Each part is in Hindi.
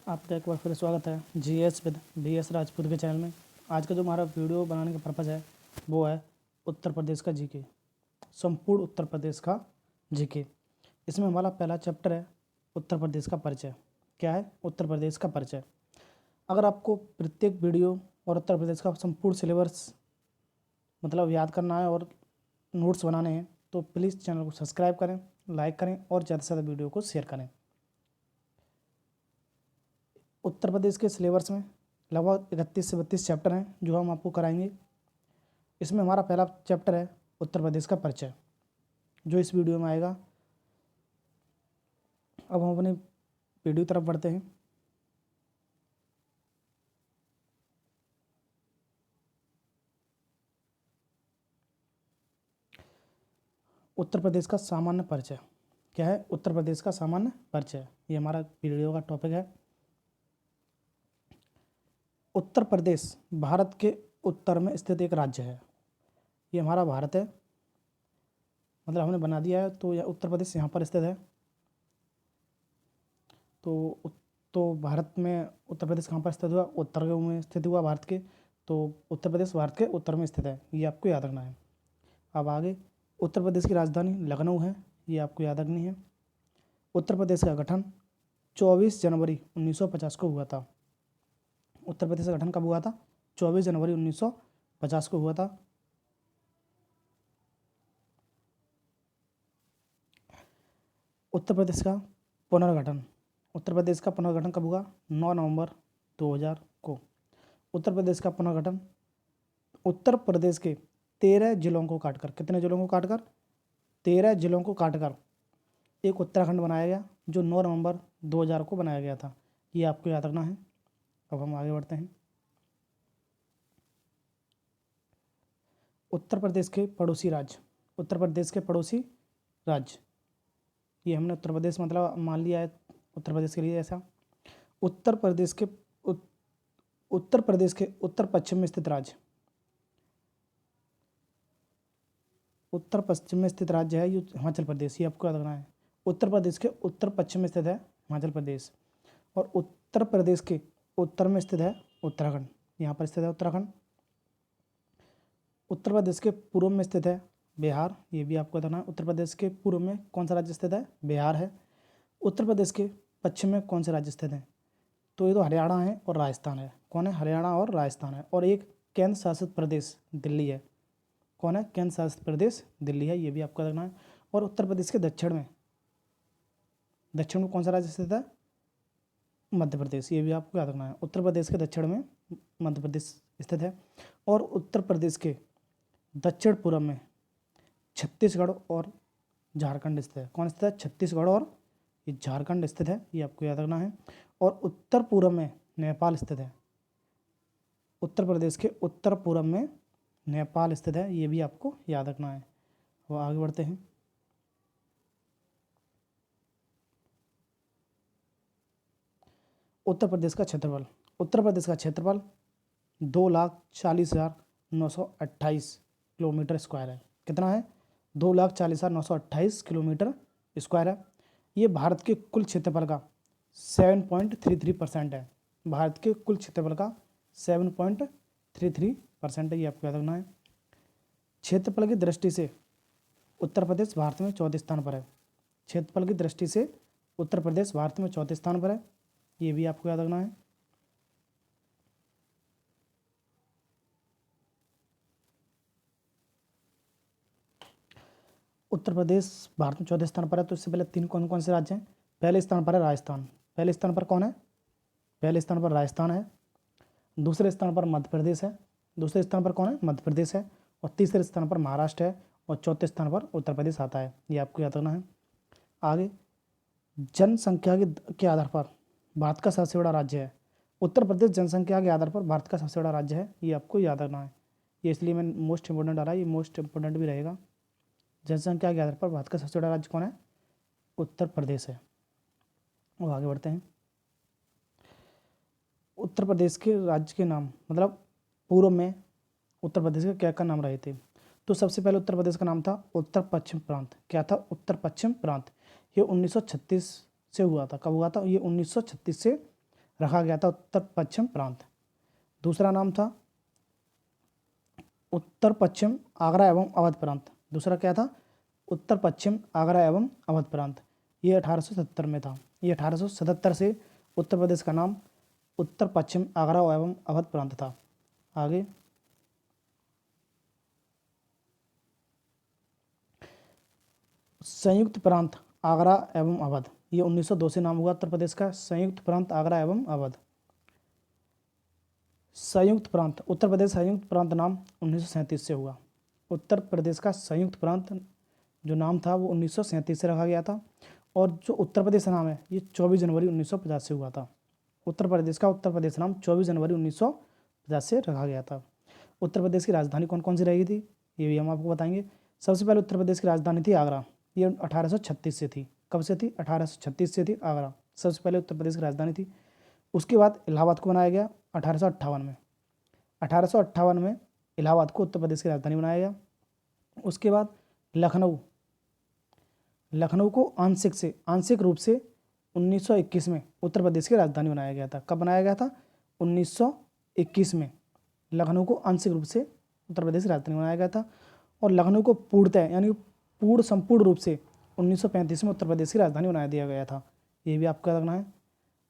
आपका एक बार फिर स्वागत है जीएस विद बीएस राजपूत के चैनल में। आज का जो हमारा वीडियो बनाने का पर्पज़ है वो है उत्तर प्रदेश का जीके, संपूर्ण उत्तर प्रदेश का जीके। इसमें हमारा पहला चैप्टर है उत्तर प्रदेश का परिचय। क्या है? उत्तर प्रदेश का परिचय। अगर आपको प्रत्येक वीडियो और उत्तर प्रदेश का संपूर्ण सिलेबस मतलब याद करना है और नोट्स बनाने हैं तो प्लीज़ चैनल को सब्सक्राइब करें, लाइक करें और ज़्यादा से ज़्यादा वीडियो को शेयर करें। उत्तर प्रदेश के सिलेबस में लगभग 31 से 32 चैप्टर हैं जो हम आपको कराएंगे। इसमें हमारा पहला चैप्टर है उत्तर प्रदेश का परिचय, जो इस वीडियो में आएगा। अब हम अपने वीडियो तरफ बढ़ते हैं। उत्तर प्रदेश का सामान्य परिचय। क्या है? उत्तर प्रदेश का सामान्य परिचय, ये हमारा वीडियो का टॉपिक है। उत्तर प्रदेश भारत के उत्तर में स्थित एक राज्य है। ये हमारा भारत है, मतलब हमने बना दिया है तो यह उत्तर प्रदेश यहाँ पर स्थित है। तो भारत में उत्तर प्रदेश कहाँ पर स्थित हुआ? उत्तर में स्थित हुआ भारत के। तो उत्तर प्रदेश भारत के उत्तर में स्थित है, ये आपको याद रखना है। अब आगे, उत्तर प्रदेश की राजधानी लखनऊ है, ये आपको याद रखनी है। उत्तर प्रदेश का गठन 24 जनवरी 1950 को हुआ था। उत्तर प्रदेश का गठन कब हुआ था? 24 जनवरी 1950 को हुआ था। उत्तर प्रदेश का पुनर्गठन। उत्तर प्रदेश का पुनर्गठन कब हुआ? 9 नवंबर 2000 को। उत्तर प्रदेश का पुनर्गठन उत्तर प्रदेश के 13 जिलों को काटकर, कितने जिलों को काटकर? 13 जिलों को काटकर एक उत्तराखंड बनाया गया, जो 9 नवंबर 2000 को बनाया गया था। ये आपको याद रखना है। अब हम आगे बढ़ते हैं। उत्तर प्रदेश के पड़ोसी राज्य। उत्तर प्रदेश के पड़ोसी राज्य, ये हमने उत्तर प्रदेश मतलब मान लिया है उत्तर प्रदेश के लिए ऐसा। उत्तर प्रदेश के उत्तर प्रदेश के उत्तर पश्चिम में स्थित राज्य। उत्तर पश्चिम में स्थित राज्य है ये हिमाचल प्रदेश, ये आपको याद रखना है। उत्तर प्रदेश के उत्तर पश्चिम में स्थित है हिमाचल प्रदेश, और उत्तर प्रदेश के उत्तर में स्थित है उत्तराखंड, यहाँ पर स्थित है उत्तराखंड। उत्तर प्रदेश के पूर्व में स्थित है बिहार, ये भी आपको बताना है। उत्तर प्रदेश के पूर्व में कौन सा राज्य स्थित है? बिहार है। उत्तर प्रदेश के पश्चिम में कौन से राज्य स्थित हैं? तो ये तो हरियाणा है और राजस्थान है। कौन है? हरियाणा और राजस्थान है। और एक केंद्र शासित प्रदेश दिल्ली है। कौन है? केंद्र शासित प्रदेश दिल्ली है, ये भी आपको रखना है। और उत्तर प्रदेश के दक्षिण में कौन सा राज्य स्थित है? मध्य प्रदेश, ये भी आपको याद रखना है। उत्तर प्रदेश के दक्षिण में मध्य प्रदेश स्थित है। और उत्तर प्रदेश के दक्षिण पूर्व में छत्तीसगढ़ और झारखंड स्थित है। कौन स्थित है? छत्तीसगढ़ और ये झारखंड स्थित है, ये आपको याद रखना है। और उत्तर पूर्व में नेपाल स्थित है। उत्तर प्रदेश के उत्तर पूर्व में नेपाल स्थित है, ये भी आपको याद रखना है। वो आगे बढ़ते हैं। उत्तर प्रदेश का क्षेत्रफल। उत्तर प्रदेश का क्षेत्रफल 2,40,928 किलोमीटर स्क्वायर है। कितना है? 2,40,928 किलोमीटर स्क्वायर है। ये भारत के कुल क्षेत्रफल का 7.33% है। भारत के कुल क्षेत्रफल का 7.33% है, ये आपको याद रखना है। क्षेत्रफल की दृष्टि से उत्तर प्रदेश भारत में चौथे स्थान पर है। क्षेत्रफल की दृष्टि से उत्तर प्रदेश भारत में चौथे स्थान पर है, ये भी आपको याद रखना है। उत्तर प्रदेश भारत में चौथे स्थान पर है, तो इससे पहले तीन कौन कौन से राज्य हैं? पहले स्थान पर है राजस्थान। पहले स्थान पर कौन है? पहले स्थान पर राजस्थान है। दूसरे स्थान पर मध्य प्रदेश है। दूसरे स्थान पर कौन है? मध्य प्रदेश है। और तीसरे स्थान पर महाराष्ट्र है। और चौथे स्थान पर उत्तर प्रदेश आता है, ये आपको याद रखना है। आगे, जनसंख्या के आधार पर भारत का सबसे बड़ा राज्य है। उत्तर प्रदेश जनसंख्या के आधार पर भारत का सबसे बड़ा राज्य है, ये आपको याद रखना है। ये इसलिए मैं मोस्ट इंपोर्टेंट आ रहा है, ये मोस्ट इंपोर्टेंट भी रहेगा। जनसंख्या के आधार पर भारत का सबसे बड़ा राज्य कौन है? उत्तर प्रदेश है। और आगे बढ़ते हैं। उत्तर प्रदेश के राज्य के नाम, मतलब पूर्व में उत्तर प्रदेश के क्या क्या नाम रहे थे? तो सबसे पहले उत्तर प्रदेश का नाम था उत्तर पश्चिम प्रांत। क्या था? उत्तर पश्चिम प्रांत। ये 1936 से हुआ था। कब हुआ था? ये 1936 से रखा गया था उत्तर पश्चिम प्रांत। दूसरा नाम था उत्तर पश्चिम आगरा एवं अवध प्रांत। दूसरा क्या था? उत्तर पश्चिम आगरा एवं अवध प्रांत। ये 1877 में था। ये 1877 से उत्तर प्रदेश का नाम उत्तर पश्चिम आगरा एवं अवध प्रांत था। आगे संयुक्त प्रांत आगरा एवं अवध, ये 1902 से नाम हुआ उत्तर प्रदेश का, संयुक्त प्रांत आगरा एवं अवध। संयुक्त प्रांत उत्तर प्रदेश संयुक्त प्रांत नाम 1937 से हुआ। उत्तर प्रदेश का संयुक्त प्रांत जो नाम था वो 1937 से रखा गया था। और जो उत्तर प्रदेश नाम है ये 24 जनवरी 1950 से हुआ था। उत्तर प्रदेश का उत्तर प्रदेश नाम 24 जनवरी 1950 से रखा गया था। उत्तर प्रदेश की राजधानी कौन कौन सी रही थी ये भी हम आपको बताएंगे। सबसे पहले उत्तर प्रदेश की राजधानी थी आगरा, ये 1836 से थी। कब से थी? 1836 से थी आगरा, सबसे पहले उत्तर प्रदेश की राजधानी थी। उसके बाद इलाहाबाद को बनाया गया 1858 में। 1858 में इलाहाबाद को उत्तर प्रदेश की राजधानी बनाया गया। उसके बाद लखनऊ को आंशिक रूप से 1921 में उत्तर प्रदेश की राजधानी बनाया गया था। कब बनाया गया था? 1921 में लखनऊ को आंशिक रूप से उत्तर प्रदेश की राजधानी बनाया गया था। और लखनऊ को पूर्णतः यानी संपूर्ण रूप से 1935 में उत्तर प्रदेश की राजधानी बना दिया गया था। ये भी आपका रखना है।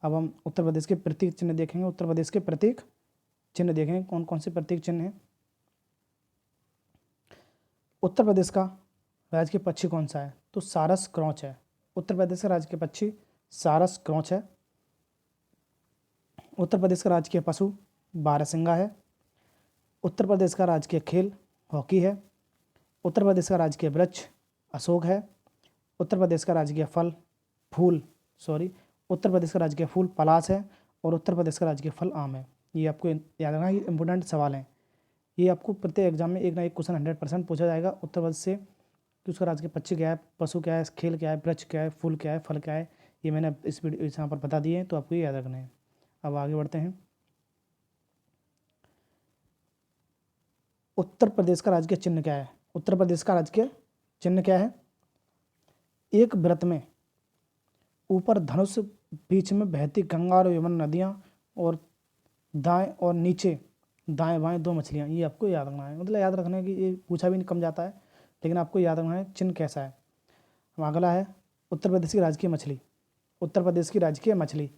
अब हम उत्तर प्रदेश के प्रतीक चिन्ह देखेंगे। उत्तर प्रदेश के प्रतीक चिन्ह देखेंगे कौन कौन से प्रतीक चिन्ह हैं। उत्तर प्रदेश का राजकीय पक्षी कौन सा है? तो सारस क्रौच है। उत्तर प्रदेश का राजकीय पक्षी सारस क्रौच है। उत्तर प्रदेश का राजकीय पशु बारहसिंगा है। उत्तर प्रदेश का राजकीय खेल हॉकी है। उत्तर प्रदेश का राजकीय वृक्ष अशोक है। उत्तर प्रदेश का राजकीय उत्तर प्रदेश का राजकीय फूल पलाश है। और उत्तर प्रदेश का राजकीय फल आम है। ये आपको याद रखना, ये इंपॉर्टेंट सवाल हैं। ये आपको प्रत्येक एग्जाम में एक ना एक क्वेश्चन 100% पूछा जाएगा उत्तर प्रदेश से कि उसका राजकीय पक्षी क्या है, पशु क्या है, खेल क्या है, वृक्ष क्या है, फूल क्या है, फल क्या है। ये मैंने इस वीडियो यहाँ पर बता दिए हैं, तो आपको ये याद रखना है। अब आगे बढ़ते हैं। उत्तर प्रदेश का राजकीय चिन्ह क्या है? उत्तर प्रदेश का राजकीय चिन्ह क्या है? एक व्रत में ऊपर धनुष, बीच में बहती गंगा और यमुना नदियाँ, और दाएं और नीचे दाएं बाएं दो मछलियाँ। ये आपको याद रखना है। मतलब याद रखना है कि ये पूछा भी नहीं कम जाता है, लेकिन आपको याद रखना है चिन्ह कैसा है। अगला है उत्तर प्रदेश की राजकीय मछली। उत्तर प्रदेश की राजकीय मछली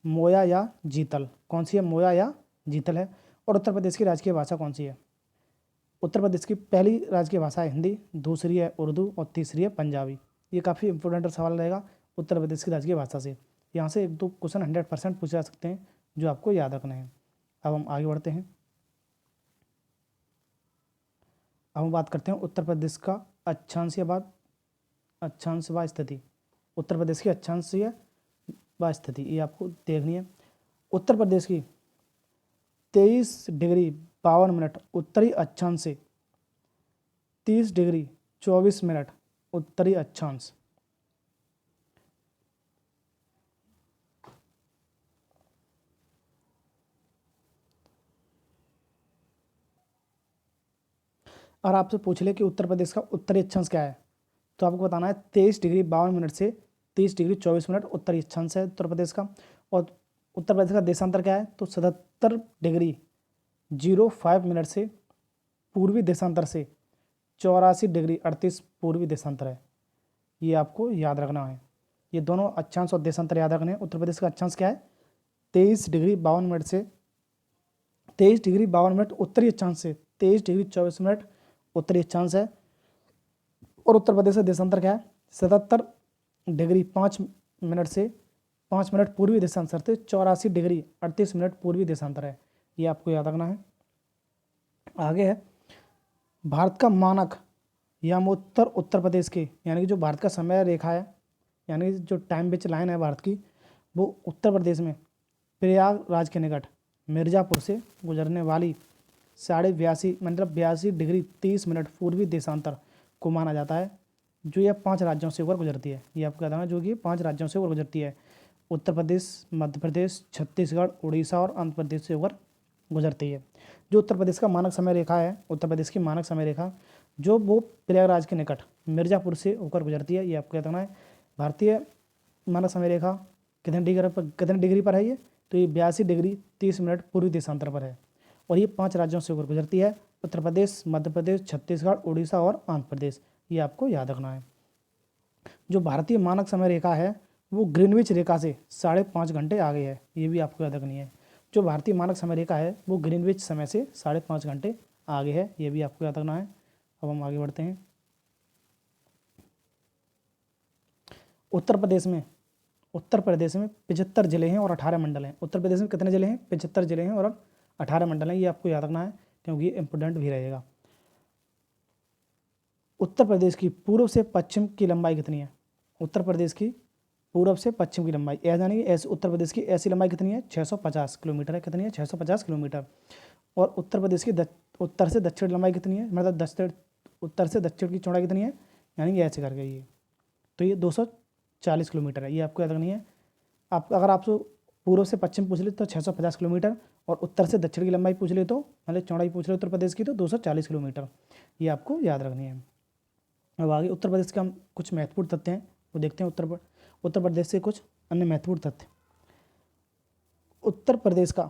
मोया या जीतल। कौन सी है? मोया या जीतल है। और उत्तर प्रदेश की राजकीय भाषा कौन सी है? उत्तर प्रदेश की पहली राजकीय भाषा है हिंदी, दूसरी है उर्दू और तीसरी है पंजाबी। ये काफ़ी इंपॉर्टेंट सवाल रहेगा उत्तर प्रदेश की राजकीय भाषा से। यहाँ से एक दो क्वेश्चन 100% पूछे जा सकते हैं जो आपको याद रखने हैं। अब हम आगे बढ़ते हैं। अब हम बात करते हैं उत्तर प्रदेश का अक्षांश व स्थिति। उत्तर प्रदेश की अक्षांश व स्थिति ये आपको देखनी है। उत्तर प्रदेश की 23 डिग्री 52 मिनट उत्तरी अक्षांश से 30 डिग्री 24 मिनट उत्तरी अक्षांश। और आपसे पूछ ले कि उत्तर प्रदेश का उत्तरी अक्षांश क्या है, तो आपको बताना है 23 डिग्री 52 मिनट से 30 डिग्री 24 मिनट उत्तरी अक्षांश है उत्तर प्रदेश का। और उत्तर प्रदेश का देशांतर क्या है? तो 77 डिग्री 05 मिनट से पूर्वी देशांतर से 84 डिग्री 38 पूर्वी देशांतर है। ये आपको याद रखना है। ये दोनों अक्षांश और देशांतर याद रखने हैं। उत्तर प्रदेश का अक्षांश क्या है? 23 डिग्री 52 मिनट से 23 डिग्री 52 मिनट उत्तरी अक्षांश से 23 डिग्री 24 मिनट उत्तरी अक्षांश है। और उत्तर प्रदेश का देशांतर क्या है? 77 डिग्री 5 मिनट से 5 मिनट पूर्वी देशांतर से 84 डिग्री 38 मिनट पूर्वी देशांतर है। ये आपको याद रखना है। आगे है भारत का मानक यामोत्तर उत्तर प्रदेश के, यानी कि जो भारत का समय रेखा है, यानी जो टाइम बेच लाइन है भारत की, वो उत्तर प्रदेश में प्रयागराज के निकट मिर्ज़ापुर से गुजरने वाली 82 डिग्री 30 मिनट पूर्वी देशांतर को माना जाता है, जो यह 5 राज्यों से होकर गुजरती है। ये आपको बताना, जो कि 5 राज्यों से होकर गुजरती है। उत्तर प्रदेश, मध्य प्रदेश, छत्तीसगढ़, उड़ीसा और आंध्र प्रदेश से होकर गुजरती है। जो उत्तर प्रदेश का मानक समय रेखा है, उत्तर प्रदेश की मानक समय रेखा जो वो प्रयागराज के निकट मिर्ज़ापुर से होकर गुजरती है। ये आपको बताना है। भारतीय मानक समय रेखा कितने डिग्री पर है ये? तो ये 82 डिग्री 30 मिनट पूर्वी देशांतर पर है और ये 5 राज्यों से होकर गुजरती है, उत्तर प्रदेश, मध्य प्रदेश, छत्तीसगढ़, उड़ीसा और आंध्र प्रदेश। ये आपको याद रखना है। जो भारतीय मानक समय रेखा है वो ग्रीनविच रेखा से 5.5 घंटे आगे है, ये भी आपको याद रखनी है। जो भारतीय मानक समय रेखा है वो ग्रीनविच समय से 5.5 घंटे आगे है, ये भी आपको याद रखना है। अब हम आगे बढ़ते हैं। उत्तर प्रदेश में 75 जिले हैं और 18 मंडल हैं। उत्तर प्रदेश में कितने जिले हैं? 75 जिले हैं और 18 मंडल हैं, ये आपको याद रखना है क्योंकि ये इंपोर्टेंट भी रहेगा। उत्तर प्रदेश की पूर्व से पश्चिम की लंबाई कितनी है? उत्तर प्रदेश की पूर्व से पश्चिम की लंबाई, यानी ऐसे उत्तर प्रदेश की ऐसी लंबाई कितनी है? 650 किलोमीटर है। कितनी है? 650 किलोमीटर। और उत्तर प्रदेश की उत्तर से दक्षिण लंबाई कितनी है? मतलब उत्तर से दक्षिण की चौड़ाई कितनी है? यानी ऐसे करके ये, तो ये 240 किलोमीटर है, ये आपको याद रखनी है। अगर आपसे पूर्व से पश्चिम पूछ ले तो 650 किलोमीटर और उत्तर से दक्षिण की लंबाई पूछ ले तो मतलब चौड़ाई पूछ ले उत्तर प्रदेश की तो 240 किलोमीटर, ये आपको याद रखनी है। अब आगे उत्तर प्रदेश के हम कुछ महत्वपूर्ण तथ्य हैं वो देखते हैं। उत्तर प्रदेश से कुछ अन्य महत्वपूर्ण तथ्य। उत्तर प्रदेश का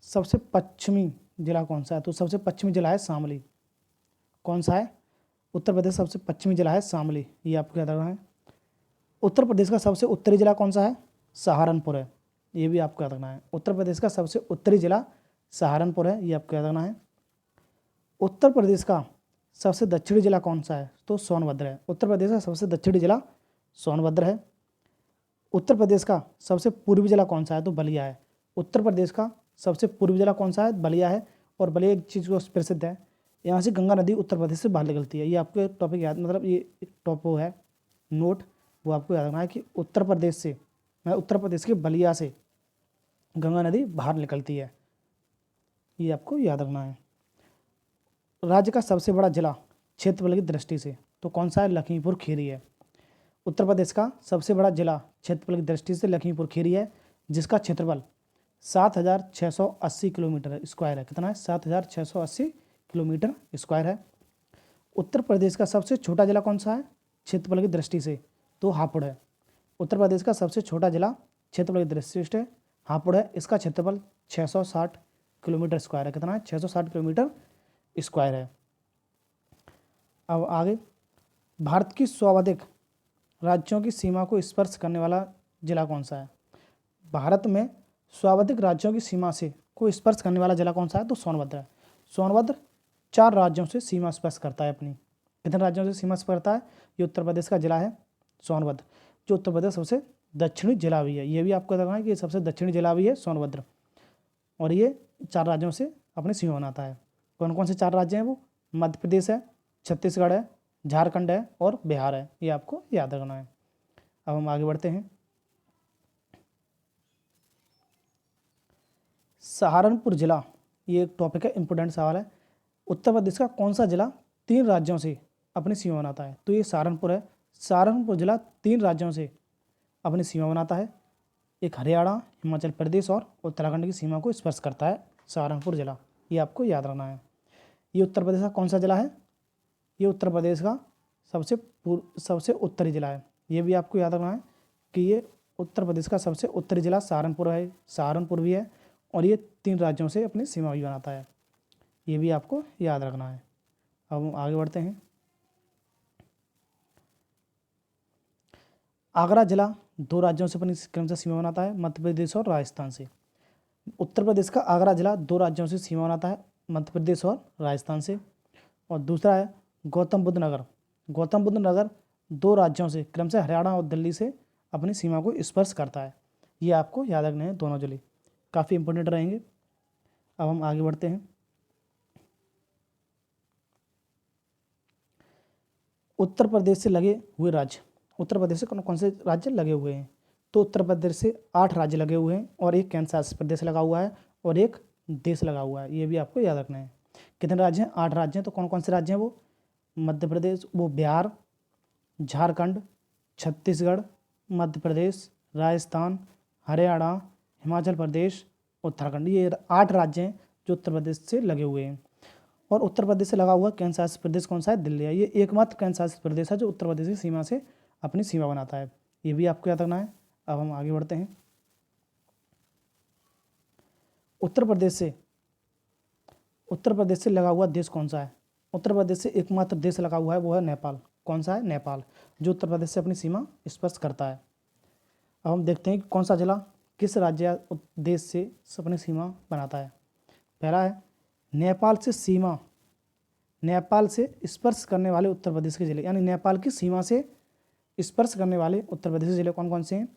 सबसे पश्चिमी जिला कौन सा है? तो सबसे पश्चिमी जिला है शामली। कौन सा है? उत्तर प्रदेश सबसे पश्चिमी जिला है शामली, ये आपको याद रखना है। उत्तर प्रदेश का सबसे उत्तरी जिला कौन सा है? सहारनपुर है, ये भी आपको याद रखना है। उत्तर प्रदेश का सबसे उत्तरी जिला सहारनपुर है, ये आपको याद रखना है। उत्तर प्रदेश का सबसे दक्षिणी जिला कौन सा है? तो सोनभद्र है। उत्तर प्रदेश का सबसे दक्षिणी जिला सोनभद्र है। उत्तर प्रदेश का सबसे पूर्वी जिला कौन सा है? तो बलिया है। उत्तर प्रदेश का सबसे पूर्वी जिला कौन सा है? बलिया है। और बलिया एक चीज़ को प्रसिद्ध है, यहाँ से गंगा नदी उत्तर प्रदेश से बाहर निकलती है, ये आपको टॉपिक याद, मतलब ये एक टॉप वो है नोट, वो आपको याद रखना है कि उत्तर प्रदेश से, उत्तर प्रदेश के बलिया से गंगा नदी बाहर निकलती है, ये आपको याद रखना है। राज्य का सबसे बड़ा जिला क्षेत्रफल की दृष्टि से तो कौन सा है? लखीमपुर खीरी है। उत्तर प्रदेश का सबसे बड़ा जिला क्षेत्रफल की दृष्टि से लखीमपुर खीरी है, जिसका क्षेत्रफल 7,680 किलोमीटर स्क्वायर है। कितना है? 7,680 किलोमीटर स्क्वायर है। उत्तर प्रदेश का सबसे छोटा जिला कौन सा है क्षेत्रफल की दृष्टि से? तो हापुड़ है। उत्तर प्रदेश का सबसे छोटा जिला क्षेत्रफल की दृष्टि से हापुड़ है, इसका क्षेत्रफल 660 किलोमीटर स्क्वायर है। कितना है? 660 किलोमीटर स्क्वायर है। अब आगे, भारत की सर्वाधिक राज्यों की सीमा को स्पर्श करने वाला जिला कौन सा है? भारत में सर्वाधिक राज्यों की सीमा से को स्पर्श करने वाला जिला कौन सा है? तो सोनभद्र है। सोनभद्र 4 राज्यों से सीमा स्पर्श करता है अपनी। कितने राज्यों से सीमा स्पर्श करता है? ये उत्तर प्रदेश का जिला है सोनभद्र, जो उत्तर प्रदेश सबसे दक्षिणी जिला भी है, ये भी आपको देखना है कि सबसे दक्षिणी जिला भी है सोनभद्र, और ये 4 राज्यों से अपनी सीमा बनाता है। कौन कौन से 4 राज्य हैं वो? मध्य प्रदेश है, छत्तीसगढ़ है, झारखंड है और बिहार है, ये आपको याद रखना है। अब हम आगे बढ़ते हैं। सहारनपुर जिला, ये एक टॉपिक है, इंपोर्टेंट सवाल है। उत्तर प्रदेश का कौन सा जिला 3 राज्यों से अपनी सीमा बनाता है? तो ये सहारनपुर है। सहारनपुर जिला 3 राज्यों से अपनी सीमा बनाता है, एक हरियाणा, हिमाचल प्रदेश और उत्तराखंड की सीमा को स्पर्श करता है सहारनपुर जिला, ये आपको याद रखना है। ये उत्तर प्रदेश का कौन सा जिला है? ये उत्तर प्रदेश का सबसे उत्तरी जिला है, ये भी आपको याद रखना है कि ये उत्तर प्रदेश का सबसे उत्तरी जिला सहारनपुर है, सहारनपुर भी है, और ये 3 राज्यों से अपनी सीमा भी बनाता है, ये भी आपको याद रखना है। अब हम आगे बढ़ते हैं। आगरा जिला 2 राज्यों से अपनी क्रमशः सीमा बनाता है, मध्य प्रदेश और राजस्थान से। उत्तर प्रदेश का आगरा जिला 2 राज्यों से सीमा बनाता है, मध्य प्रदेश और राजस्थान से। और दूसरा है गौतम बुद्ध नगर। गौतम बुद्ध नगर 2 राज्यों से क्रमशः हरियाणा और दिल्ली से अपनी सीमा को स्पर्श करता है, ये आपको याद रखने हैं, दोनों जिले काफ़ी इंपॉर्टेंट रहेंगे। अब हम आगे बढ़ते हैं। उत्तर प्रदेश से लगे हुए राज्य, उत्तर प्रदेश से कौन कौन से राज्य लगे हुए हैं? तो उत्तर प्रदेश से 8 राज्य लगे हुए हैं और एक केंद्र शासित प्रदेश लगा हुआ है और एक देश लगा हुआ है, ये भी आपको याद रखना है। कितने राज्य हैं? 8 राज्य हैं। तो कौन कौन से राज्य हैं वो? मध्य प्रदेश, वो बिहार, झारखंड, छत्तीसगढ़, मध्य प्रदेश, राजस्थान, हरियाणा, हिमाचल प्रदेश, उत्तराखंड, ये 8 राज्य हैं जो उत्तर प्रदेश से लगे हुए हैं। और उत्तर प्रदेश से लगा हुआ केंद्र शासित प्रदेश कौन सा है? दिल्ली है। ये एकमात्र केंद्र शासित प्रदेश है जो उत्तर प्रदेश की सीमा से अपनी सीमा बनाता है, ये भी आपको याद रखना है। अब हम आगे बढ़ते हैं। उत्तर प्रदेश से लगा हुआ देश कौन सा है? उत्तर प्रदेश से एकमात्र देश लगा हुआ है, वो है नेपाल। कौन सा है? नेपाल, जो उत्तर प्रदेश से अपनी सीमा स्पर्श करता है। अब हम देखते हैं कि कौन सा जिला किस राज्य या देश से अपनी सीमा बनाता है। पहला है नेपाल से स्पर्श करने वाले उत्तर प्रदेश के जिले, यानी नेपाल की सीमा से स्पर्श करने वाले उत्तर प्रदेश के जिले कौन कौन से हैं?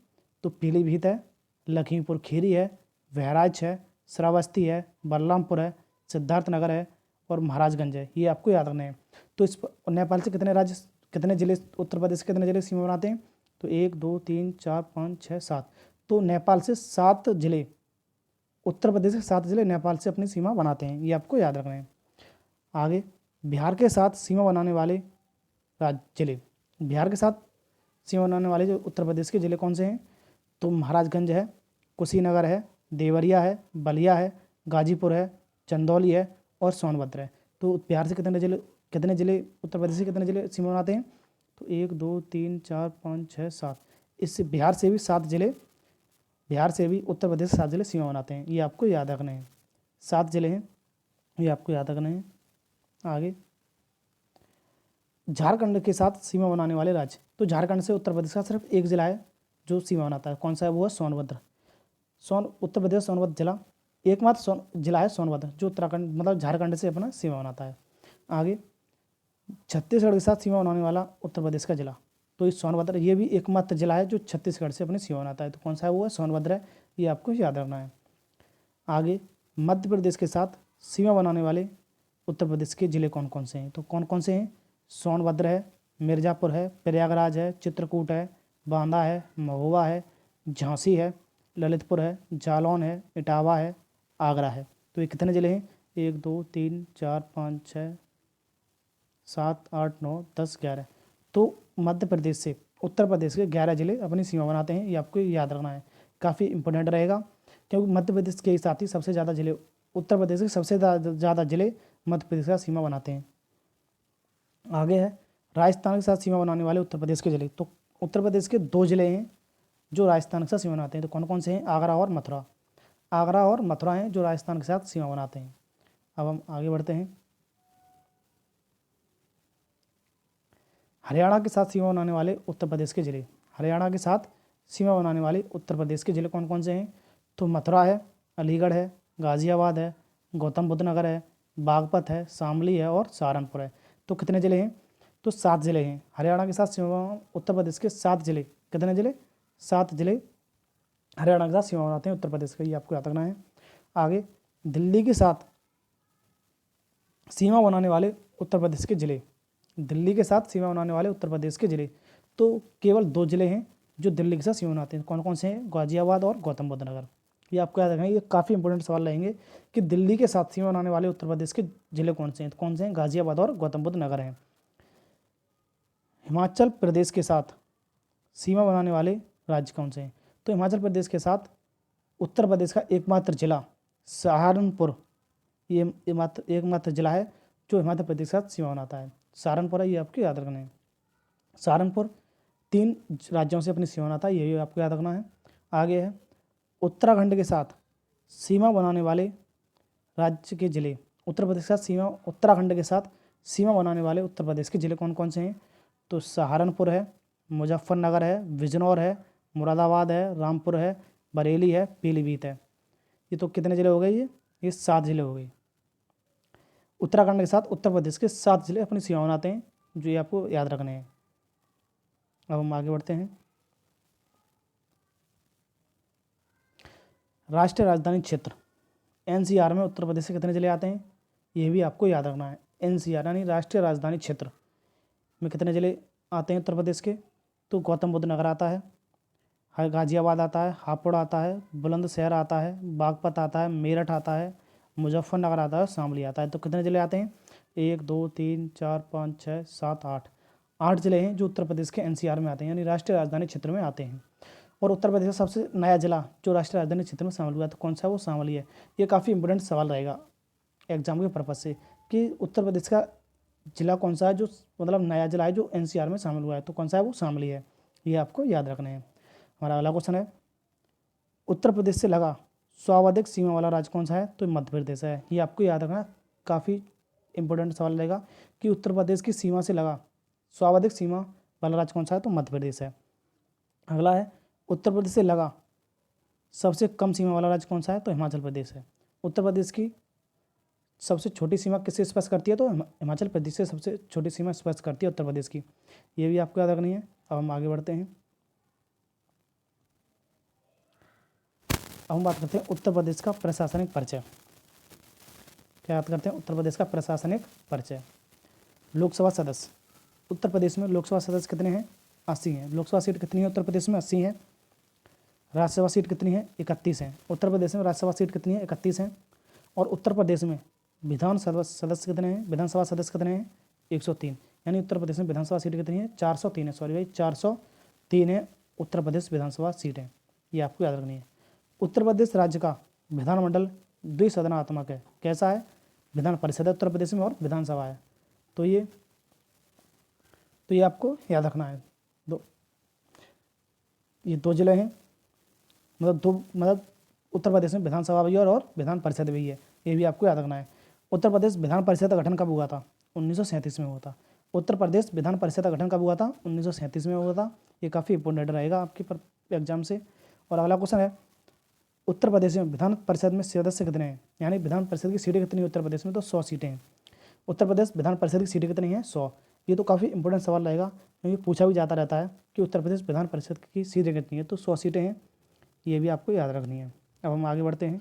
तो पीलीभीत है, लखीमपुर खीरी है, बहराइच है, श्रावस्ती है, बलरामपुर है, सिद्धार्थनगर है और महाराजगंज है। ये आपको याद रखना है। तो इस नेपाल से कितने जिले, उत्तर प्रदेश से कितने जिले सीमा बनाते हैं? तो 1 2 3 4 5 6 7। तो नेपाल से 7 जिले, उत्तर प्रदेश के 7 जिले नेपाल से अपनी सीमा बनाते हैं। ये आपको याद रखना है। आगे, बिहार के साथ सीमा बनाने वाले जिले, बिहार के साथ सीमा बनाने वाले जो उत्तर प्रदेश के जिले कौन से हैं? तो महाराजगंज है, कुशीनगर है, देवरिया है, बलिया है, गाजीपुर है, चंदौली है और सोनभद्र है। तो बिहार से कितने जिले उत्तर प्रदेश से कितने जिले सीमा बनाते हैं? तो 1 2 3 4 5 6 7। इससे बिहार से भी उत्तर प्रदेश से 7 जिले सीमा बनाते हैं। ये आपको याद रखना है। 7 जिले हैं, ये आपको याद रखना है। आगे, झारखंड के साथ सीमा बनाने वाले राज्य, तो झारखंड से उत्तर प्रदेश का सिर्फ एक जिला है जो सीमा बनाता है। कौन सा है? वो है सोनभद्र। उत्तर प्रदेश सोनभद्र जिला एकमात्र जिला है सोनभद्र, जो उत्तराखंड मतलब झारखंड से अपना सीमा बनाता है। आगे, छत्तीसगढ़ के साथ सीमा बनाने वाला उत्तर प्रदेश का जिला, तो इस सोनभद्र, ये भी एकमात्र जिला है जो छत्तीसगढ़ से अपनी सीमा बनाता है। तो कौन सा है? वो है सोनभद्र है। ये आपको याद रखना है। आगे, मध्य प्रदेश के साथ सीमा बनाने वाले उत्तर प्रदेश के जिले कौन कौन से हैं? तो कौन कौन से हैं? सोनभद्र है, मिर्ज़ापुर है, प्रयागराज है, चित्रकूट है, बांदा है, महोबा है, झांसी है, ललितपुर है, जालौन है, इटावा है, आगरा है। तो ये कितने जिले हैं? 1 2 3 4 5 6 7 8 9 10 11। तो मध्य प्रदेश से उत्तर प्रदेश के 11 जिले अपनी सीमा बनाते हैं। ये आपको याद रखना है, काफ़ी इंपॉर्टेंट रहेगा, क्योंकि मध्य प्रदेश के साथ ही सबसे ज़्यादा जिले, उत्तर प्रदेश के सबसे ज़्यादा जिले मध्य प्रदेश का सीमा बनाते हैं। आगे है राजस्थान के साथ सीमा बनाने वाले उत्तर प्रदेश के जिले। तो उत्तर प्रदेश के 2 जिले हैं जो राजस्थान के साथ सीमा बनाते हैं। तो कौन कौन से हैं? आगरा और मथुरा हैं जो राजस्थान के साथ सीमा बनाते हैं। अब हम आगे बढ़ते हैं। हरियाणा के साथ सीमा बनाने वाले उत्तर प्रदेश के जिले, हरियाणा के साथ सीमा बनाने वाले उत्तर प्रदेश के जिले कौन कौन से हैं? तो मथुरा है, अलीगढ़ है, गाज़ियाबाद है, गौतम बुद्ध नगर है, बागपत है, शामली है और सहारनपुर है। तो कितने जिले हैं? तो 7 जिले हैं। हरियाणा के साथ सीमा उत्तर प्रदेश के 7 जिले, कितने जिले? 7 जिले हरियाणा के साथ सीमा बनाते हैं उत्तर प्रदेश का। ये आपको याद रखना है। आगे, दिल्ली के साथ सीमा बनाने वाले उत्तर प्रदेश के जिले, दिल्ली के साथ सीमा बनाने वाले उत्तर प्रदेश के जिले, तो केवल 2 जिले हैं जो दिल्ली के साथ सीमा बनाते हैं। कौन कौन से हैं? गाज़ियाबाद और गौतम बुद्ध नगर। ये आपको याद रखना है, ये काफ़ी इंपॉर्टेंट सवाल रहेंगे कि दिल्ली के साथ सीमा बनाने वाले उत्तर प्रदेश के जिले कौन से हैं? तो कौन से हैं? गाज़ियाबाद और गौतम बुद्ध नगर हैं। हिमाचल प्रदेश के साथ सीमा बनाने वाले राज्य कौन से हैं? तो हिमाचल प्रदेश के साथ उत्तर प्रदेश का एकमात्र जिला सहारनपुर, ये एकमात्र जिला है जो हिमाचल प्रदेश के साथ सीमा बनाता है। सहारनपुर है, ये आपको याद रखना है। सहारनपुर 3 राज्यों से अपनी सीमा बनाता है, ये आपको याद रखना है। आगे है उत्तराखंड के साथ सीमा बनाने वाले राज्य के जिले, उत्तर प्रदेश के साथ उत्तराखंड के साथ सीमा बनाने वाले उत्तर प्रदेश के जिले कौन कौन से हैं? तो सहारनपुर है, मुजफ्फरनगर है, बिजनौर है, मुरादाबाद है, रामपुर है, बरेली है, पीलीभीत है। ये तो कितने जिले हो गए? ये 7 जिले हो गए। उत्तराखंड के साथ उत्तर प्रदेश के 7 जिले अपनी सीमा बनाते हैं, जो ये आपको याद रखने हैं। अब हम आगे बढ़ते हैं। राष्ट्रीय राजधानी क्षेत्र एनसीआर में उत्तर प्रदेश से कितने जिले आते हैं? ये भी आपको याद रखना है। एनसीआर यानी राष्ट्रीय राजधानी क्षेत्र में कितने जिले आते हैं उत्तर प्रदेश के? तो गौतम बुद्ध नगर आता है, गाज़ियाबाद आता है, हापुड़ आता है, बुलंदशहर आता है, बागपत आता है, मेरठ आता है, मुजफ्फरनगर आता है, शामली आता है। तो कितने जिले आते हैं? 1 2 3 4 5 6 7 8 जिले हैं जो उत्तर प्रदेश के एनसीआर में आते हैं, यानी राष्ट्रीय राजधानी क्षेत्र में आते हैं। और उत्तर प्रदेश का सबसे नया जिला जो राष्ट्रीय राजधानी क्षेत्र में शामिल हुआ है, तो कौन सा है? वो शामली है। ये काफ़ी इंपॉर्टेंट सवाल रहेगा एग्जाम के पर्पज़ से कि उत्तर प्रदेश का जिला कौन सा है जो मतलब नया जिला है जो एनसीआर में शामिल हुआ है, तो कौन सा है? वो शामली है। ये आपको याद रखना है। हमारा अगला क्वेश्चन है, उत्तर प्रदेश से लगा सर्वाधिक सीमा वाला राज्य कौन सा है? तो मध्य प्रदेश है। ये आपको याद रखना, काफ़ी इंपॉर्टेंट सवाल रहेगा कि उत्तर प्रदेश की सीमा से लगा सर्वाधिक सीमा वाला राज्य कौन सा है? तो मध्य प्रदेश है। अगला है, उत्तर प्रदेश से लगा सबसे कम सीमा वाला राज्य कौन सा है? तो हिमाचल प्रदेश है। उत्तर प्रदेश की सबसे छोटी सीमा किससे स्पर्श करती है? तो हिमाचल प्रदेश से सबसे छोटी सीमा स्पर्श करती है उत्तर प्रदेश की। ये भी आपको याद रखनी है। अब हम आगे बढ़ते हैं। अब हम बात करते हैं उत्तर प्रदेश का प्रशासनिक परिचय। क्या बात करते हैं? उत्तर प्रदेश का प्रशासनिक परिचय। लोकसभा सदस्य, उत्तर प्रदेश में लोकसभा सदस्य कितने हैं? 80 हैं। लोकसभा सीट कितनी है उत्तर प्रदेश में? 80 है। राज्यसभा सीट कितनी है? 31 है। उत्तर प्रदेश में राज्यसभा सीट कितनी है? 31 है। और उत्तर प्रदेश में विधानसभा सदस्य कितने हैं? विधानसभा सदस्य कितने हैं? 103। यानी उत्तर प्रदेश में विधानसभा सीट कितनी है? 403 है। सॉरी भाई, 403 है उत्तर प्रदेश विधानसभा सीट है। ये आपको याद रखनी है। उत्तर प्रदेश राज्य का विधानमंडल द्विसदनात्मक है। कैसा है? विधान परिषद है उत्तर प्रदेश में और विधानसभा है। तो ये आपको याद रखना है। ये दो जिले हैं, मतलब उत्तर प्रदेश में विधानसभा भी है और विधान परिषद भी है। ये भी आपको याद रखना है। उत्तर प्रदेश विधान परिषद का गठन कब हुआ था? 1937 में हुआ था। उत्तर प्रदेश विधान परिषद का गठन कब हुआ था? 1937 में हुआ था। ये काफ़ी इंपॉर्टेंट रहेगा आपके एग्जाम से। और अगला क्वेश्चन है, उत्तर प्रदेश में विधान परिषद में सदस्य कितने हैं? यानी विधान परिषद की सीटें कितनी है उत्तर प्रदेश में? तो 100 सीटें हैं। उत्तर प्रदेश विधान परिषद की सीटें कितनी हैं? 100। ये तो काफ़ी इंपॉर्टेंट सवाल रहेगा, क्योंकि पूछा भी जाता रहता है कि उत्तर प्रदेश विधान परिषद की सीटें कितनी है? तो 100 सीटें हैं। ये भी आपको याद रखनी है। अब हम आगे बढ़ते हैं।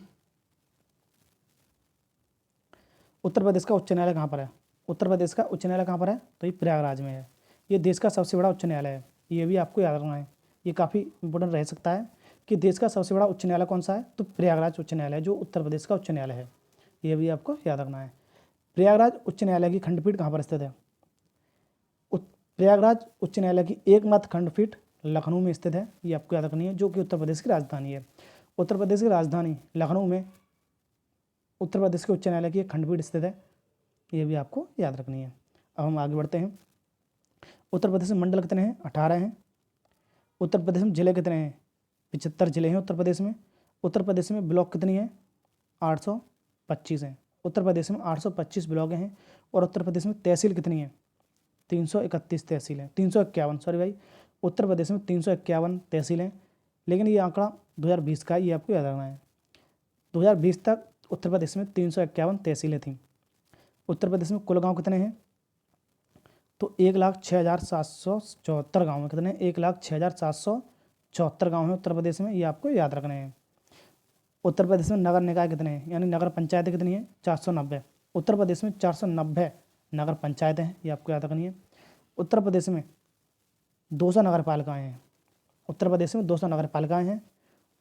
उत्तर प्रदेश का उच्च न्यायालय कहाँ पर है? उत्तर प्रदेश का उच्च न्यायालय कहाँ पर है? तो ये प्रयागराज में है। ये देश का सबसे बड़ा उच्च न्यायालय है। ये भी आपको याद रखना है। ये काफ़ी इंपॉर्टेंट रह सकता है कि देश का सबसे बड़ा उच्च न्यायालय कौन सा है? तो प्रयागराज उच्च न्यायालय, जो उत्तर प्रदेश का उच्च न्यायालय है। ये भी आपको याद रखना है। प्रयागराज उच्च न्यायालय की खंडपीठ कहाँ पर स्थित है? प्रयागराज उच्च न्यायालय की एकमात्र खंडपीठ लखनऊ में स्थित है। ये आपको याद रखनी है, जो कि उत्तर प्रदेश की राजधानी है। उत्तर प्रदेश की राजधानी लखनऊ में उत्तर प्रदेश के उच्च न्यायालय की एक खंडपीठ स्थित है। ये भी आपको याद रखनी है। अब हम आगे बढ़ते हैं। उत्तर प्रदेश में मंडल कितने हैं? 18 हैं। उत्तर प्रदेश में जिले कितने हैं? 75 जिले हैं उत्तर प्रदेश में। उत्तर प्रदेश में ब्लॉक कितनी है? 825 हैं। उत्तर प्रदेश में 825 ब्लॉक हैं। और उत्तर प्रदेश में तहसील कितनी है? 331 तहसील हैं। 351, सॉरी भाई, उत्तर प्रदेश में 351 तहसील हैं। लेकिन ये आंकड़ा 2020 का है, ये आपको याद रखना है। 2020 तक उत्तर प्रदेश में 351 तहसीलें थीं। उत्तर प्रदेश में कुल गांव कितने हैं? तो 1,06,774 गाँव हैं। कितने? 1,06,774 गाँव हैं उत्तर प्रदेश में। ये आपको याद रखने हैं। उत्तर प्रदेश में नगर निकाय कितने हैं? यानी नगर पंचायतें कितनी हैं? 490। उत्तर प्रदेश में 490 नगर पंचायतें हैं। ये आपको याद रखनी है। उत्तर प्रदेश में 200 नगर पालिकाएँ हैं। उत्तर प्रदेश में 200 नगर पालिकाएँ हैं।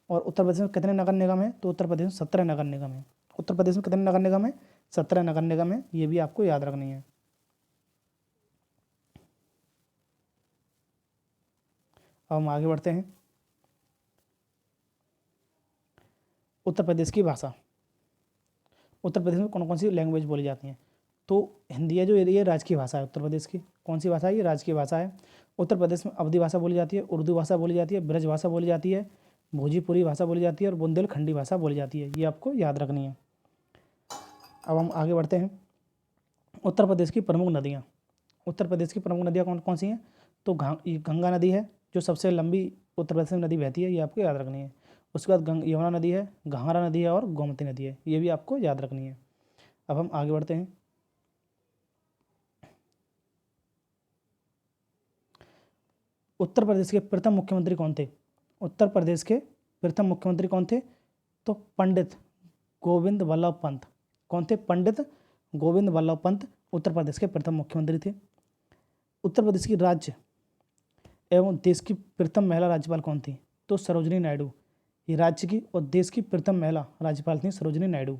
और उत्तर प्रदेश में कितने नगर निगम हैं? तो उत्तर प्रदेश में 17 नगर निगम हैं। उत्तर प्रदेश में कितने नगर निगम हैं? 17 नगर निगम हैं। ये भी आपको याद रखनी है। अब हम आगे बढ़ते हैं। उत्तर प्रदेश की भाषा। उत्तर प्रदेश में कौन कौन सी लैंग्वेज बोली जाती हैं? तो हिंदी है, जो ये राजकीय भाषा है उत्तर प्रदेश की। कौन सी भाषा है? ये राजकीय भाषा है। उत्तर प्रदेश में अवधी भाषा बोली जाती है, उर्दू भाषा बोली जाती है, ब्रज भाषा बोली जाती है, भोजपुरी भाषा बोली जाती है और बुंदेलखंडी भाषा बोली जाती है। ये आपको याद रखनी है। अब हम आगे बढ़ते हैं। उत्तर प्रदेश की प्रमुख नदियाँ। उत्तर प्रदेश की प्रमुख नदियाँ कौन कौन सी हैं? तो ये गंगा नदी है, जो सबसे लंबी उत्तर प्रदेश में नदी बहती है। ये आपको याद रखनी है। उसके बाद यमुना नदी है, घाघरा नदी है और गोमती नदी है। ये भी आपको याद रखनी है। अब हम आगे बढ़ते हैं। उत्तर प्रदेश के प्रथम मुख्यमंत्री कौन थे? उत्तर प्रदेश के प्रथम मुख्यमंत्री कौन थे? तो पंडित गोविंद वल्लभ पंत। कौन थे? पंडित गोविंद वल्लभ पंत उत्तर प्रदेश के प्रथम मुख्यमंत्री थे। उत्तर प्रदेश की राज्य एवं देश की प्रथम महिला राज्यपाल कौन थी? तो सरोजिनी नायडू। ये राज्य की और देश की प्रथम महिला राज्यपाल थी सरोजिनी नायडू।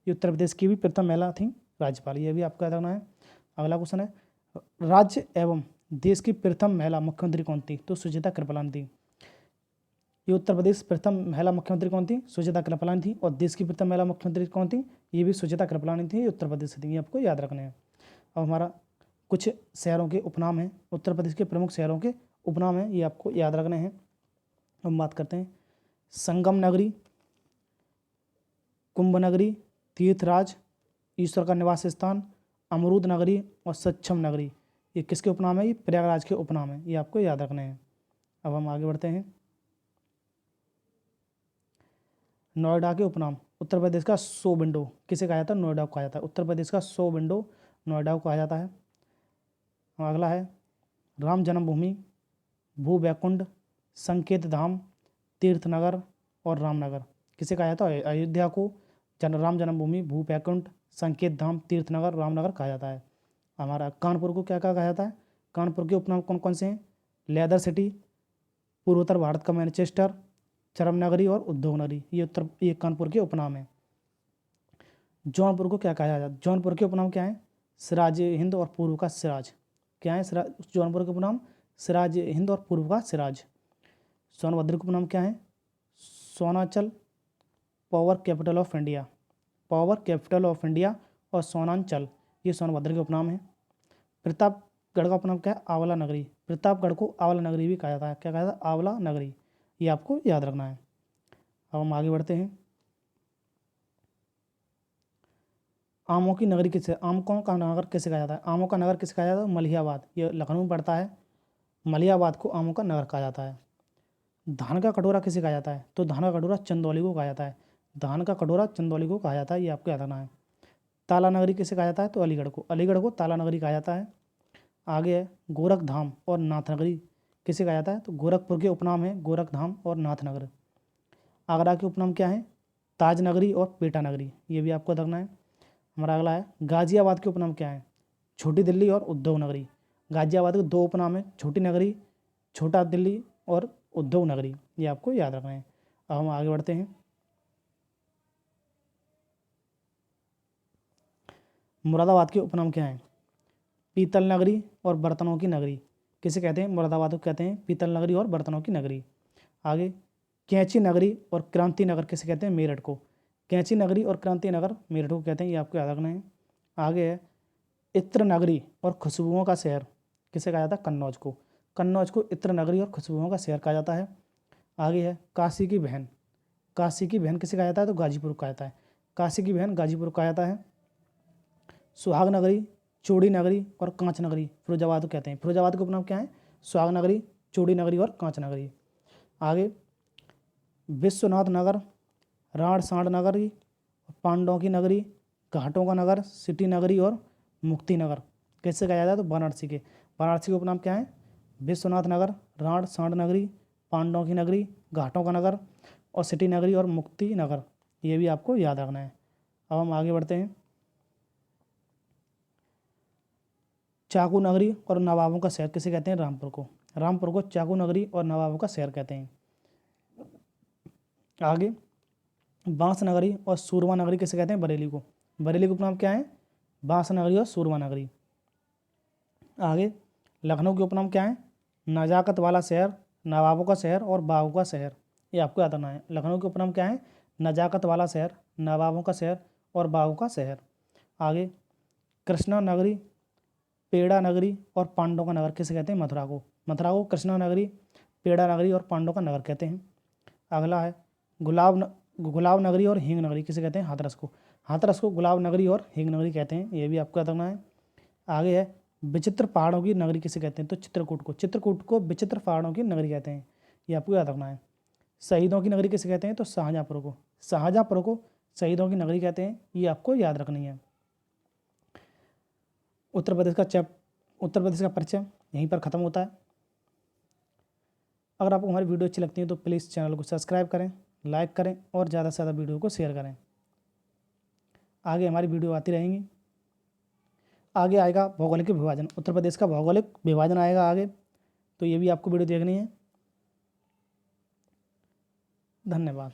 ये उत्तर प्रदेश की भी प्रथम महिला थी राज्यपाल। ये भी आपको याद रखना है। अगला क्वेश्चन है, राज्य एवं देश की प्रथम महिला मुख्यमंत्री कौन थी? तो सुचेता कृपलानी थी। ये उत्तर प्रदेश प्रथम महिला मुख्यमंत्री कौन थी? सुचेता कृपलानी थी। और देश की प्रथम महिला मुख्यमंत्री कौन थी? ये भी सुचेता कृपलानी थी। ये उत्तर प्रदेश से थी। ये आपको याद रखने हैं। अब हमारा कुछ शहरों के उपनाम हैं, उत्तर प्रदेश के प्रमुख शहरों के उपनाम हैं, ये आपको याद रखने हैं। हम बात करते हैं संगम नगरी, कुंभ नगरी, तीर्थराज, ईश्वर का निवास स्थान, अमरूद नगरी और सक्षम नगरी। ये किसके उपनाम है? ये प्रयागराज के उपनाम है, ये आपको याद रखने हैं। अब हम आगे बढ़ते हैं। नोएडा के उपनाम, उत्तर प्रदेश का 100 विंडो किसे कहा जाता है? नोएडा को कहा जाता है। उत्तर प्रदेश का 100 विंडो नोएडा को कहा जाता है। अगला है राम जन्मभूमि, भू बैकुंठ, संकेत धाम, तीर्थनगर और रामनगर। किसे कहा जाता है? अयोध्या को राम जन्मभूमि, भू बैकुंठ, संकेत धाम, तीर्थनगर, रामनगर कहा जाता है। हमारा कानपुर को क्या क्या कहा जाता है? कानपुर के उपनाम कौन कौन से हैं? लेदर सिटी, पूर्वोत्तर भारत का मैनचेस्टर, चरम नगरी और उद्योग नगरी। ये कानपुर के उपनाम हैं। जौनपुर को क्या कहा जाता है? जौनपुर के उपनाम क्या है? सिराज हिंद और पूर्व का सिराज। क्या है जौनपुर के उपनाम? सिराज हिंद और पूर्व का सिराज। सोनभद्र के उपनाम क्या है? Sonachal, power capital of India, power capital of India और सोनांचल, ये सोनभद्र के उपनाम हैं। प्रतापगढ़ का उपनाम क्या है? आंवला नगरी। प्रतापगढ़ को आंवला नगरी भी कहा जाता है। क्या कहा जाता है? आंवला नगरी। ये आपको याद रखना है। अब हम आगे बढ़ते हैं। आमों की नगरी किसे, आमों का नगर किसे कहा जाता है? आमों का नगर किसे कहा जाता है? मलिहाबाद। ये लखनऊ में पड़ता है। मलिहाबाद को आमों का नगर कहा जाता है। धान का कटोरा किसे कहा जाता है? तो धान का कटोरा चंदौली को कहा जाता है। धान का कटोरा चंदौली को कहा जाता है, ये आपको याद रखना है। ताला नगरी किसे कहा जाता है? तो अलीगढ़ को ताला नगरी कहा जाता है। आगे है गोरखधाम और नाथनगरी किसे कहा जाता है? तो गोरखपुर के उपनाम है गोरखधाम और नाथनगर। आगरा के उपनाम क्या है? ताज नगरी और पेटा नगरी, ये भी आपको रखना है। हमारा अगला है गाजियाबाद के उपनाम क्या है? छोटी दिल्ली और उद्योग नगरी। गाजियाबाद के 2 उपनाम है, छोटी नगरी, छोटा दिल्ली और उद्योग नगरी, ये आपको याद रखना है। अब हम आगे बढ़ते हैं। मुरादाबाद के उपनाम क्या है? पीतल नगरी और बर्तनों की नगरी किसे कहते हैं? मुरादाबाद को कहते हैं पीतल नगरी और बर्तनों की नगरी। आगे कैंची नगरी और क्रांति नगर किसे कहते हैं? मेरठ को। कैंची नगरी और क्रांति नगर मेरठ को कहते हैं, ये आपको याद रखना है। आगे है इत्र नगरी और खुशबुओं का शहर किसे कहा जाता है? कन्नौज को। कन्नौज को इत्र नगरी और खुशबुओं का शहर कहा जाता है। आगे है काशी की बहन। काशी की बहन किसे कहा जाता है? तो गाजीपुर को कहा जाता है। काशी की बहन गाजीपुर को कहा जाता है। सुहाग नगरी, चूड़ी नगरी और कांच नगरी फिरोजाबाद को कहते हैं। फिरोजाबाद के उपनाम क्या है? सुहाग नगरी, चूड़ी नगरी और कांच नगरी। आगे विश्वनाथ नगर, राण सांड नगरी, पांडवों की नगरी, घाटों का नगर, सिटी नगरी और मुक्ति नगर कैसे कहा जाता है? तो वाराणसी के। वाराणसी के उपनाम क्या है? विश्वनाथ नगर, राण सांड नगरी, पांडवों की नगरी, घाटों का नगर और सिटी नगरी और मुक्ति नगर, ये भी आपको याद रखना है। अब हम आगे बढ़ते हैं। चाकू नगरी और नवाबों का शहर किसे कहते हैं? रामपुर को। रामपुर को चाकू नगरी और नवाबों का शहर कहते हैं। आगे बांस नगरी और सूरमा नगरी किसे कहते हैं? बरेली को। बरेली का उपनाम क्या है? बांस नगरी और सूरमा नगरी। आगे लखनऊ के उपनाम क्या है? नजाकत वाला शहर, नवाबों का शहर और बागों का शहर, ये आपको याद रखना है। लखनऊ के उपनाम क्या है? नजाकत वाला शहर, नवाबों का शहर और बागों का शहर। आगे कृष्णा नगरी, पेड़ा नगरी और पांडवों का नगर किसे कहते हैं? मथुरा को। मथुरा को कृष्णा नगरी, पेड़ा नगरी और पांडवों का नगर कहते हैं। अगला है गुलाब नगरी और हींग नगरी किसे कहते हैं? हाथरस को। हाथरस को गुलाब नगरी और हींग नगरी कहते हैं, ये भी आपको याद रखना है। आगे है विचित्र पहाड़ों की नगरी किसे कहते हैं? तो चित्रकूट को। चित्रकूट को विचित्र पहाड़ों की नगरी कहते हैं, ये आपको याद रखना है। शहीदों की नगरी किसे कहते हैं? तो शाहजहाँपुर को। शाहजहाँपुर को शहीदों की नगरी कहते हैं, ये आपको याद रखनी है। उत्तर प्रदेश का परिचय यहीं पर ख़त्म होता है। अगर आपको हमारी वीडियो अच्छी लगती है तो प्लीज़ चैनल को सब्सक्राइब करें, लाइक करें और ज़्यादा से ज़्यादा वीडियो को शेयर करें। आगे हमारी वीडियो आती रहेंगी। आगे आएगा भौगोलिक विभाजन, उत्तर प्रदेश का भौगोलिक विभाजन आएगा आगे, तो ये भी आपको वीडियो देखनी है। धन्यवाद।